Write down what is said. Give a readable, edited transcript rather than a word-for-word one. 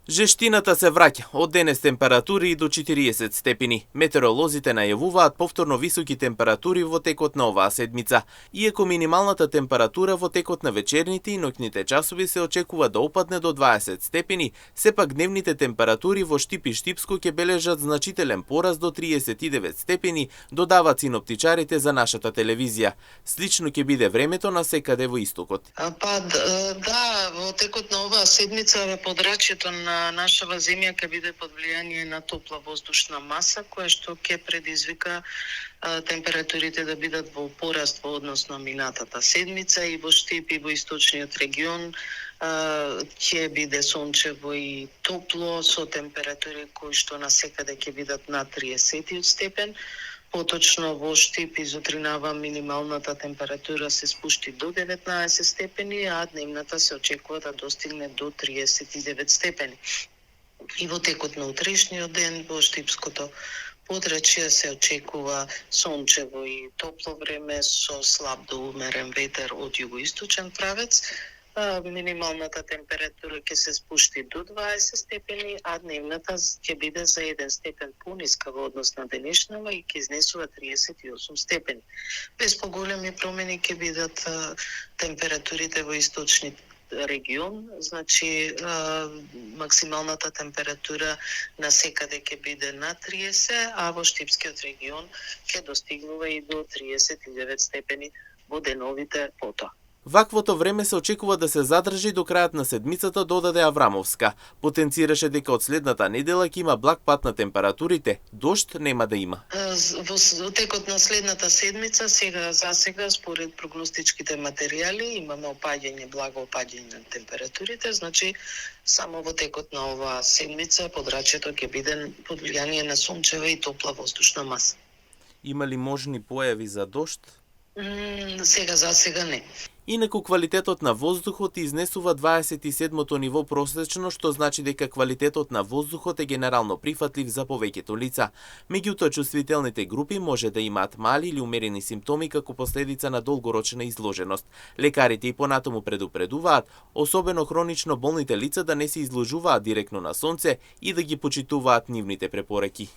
Жештината се враќа, од денес температури и до 40 степени. Метеоролозите најавуваат повторно високи температури во текот на оваа седмица. Иако минималната температура во текот на вечерните и ноќните часови се очекува да опадне до 20 степени, сепак дневните температури во Штип и Штипско ќе бележат значителен пораст до 39 степени, додаваат синоптичарите за нашата телевизија. Слично ќе биде времето насекаде во истокот. Во текот на оваа седмица подрачјето на нашава земја ќе биде под влијание на топла воздушна маса, која што ќе предизвика температурите да бидат во пораст во однос на минатата седмица и во Штип и во источниот регион ќе биде сончево и топло со температури кои што насекаде ќе бидат над 30 степен. Поточно во Штип изутринава минималната температура се спушти до 19 степени, а дневната се очекува да достигне до 39 степени. И во текот на утрешниот ден во Штипското подрачје се очекува сончево и топло време со слаб до умерен ветер од југоисточен правец. Минималната температура ќе се спушти до 20 степени, а дневната ќе биде за 1 степен пониска во однос на денешнава и ќе изнесува 38 степени. Без поголеми промени ќе бидат температурите во источниот регион, значи максималната температура насекаде ќе биде над 30, а во Штипскиот регион ќе достигнува и до 39 степени во деновите потоа. Ваквото време се очекува да се задржи до крајот на седмицата, додаде Аврамовска. Потенцираше дека од следната недела ќе има благ пат на температурите, дожд нема да има. Во текот на следната седмица, сега според прогностичките материјали, имаме благо опаѓање на температурите, значи само во текот на оваа седмица подрачјето ќе биде под влијание на сончева и топла воздушна маса. Има ли можни појави за дожд? Сега не. Инаку квалитетот на воздухот изнесува 27-то ниво просечно, што значи дека квалитетот на воздухот е генерално прифатлив за повеќето лица. Меѓутоа, чувствителните групи може да имаат мали или умерени симптоми како последица на долгорочна изложеност. Лекарите и понатаму предупредуваат, особено хронично болните лица да не се изложуваат директно на сонце и да ги почитуваат нивните препораки.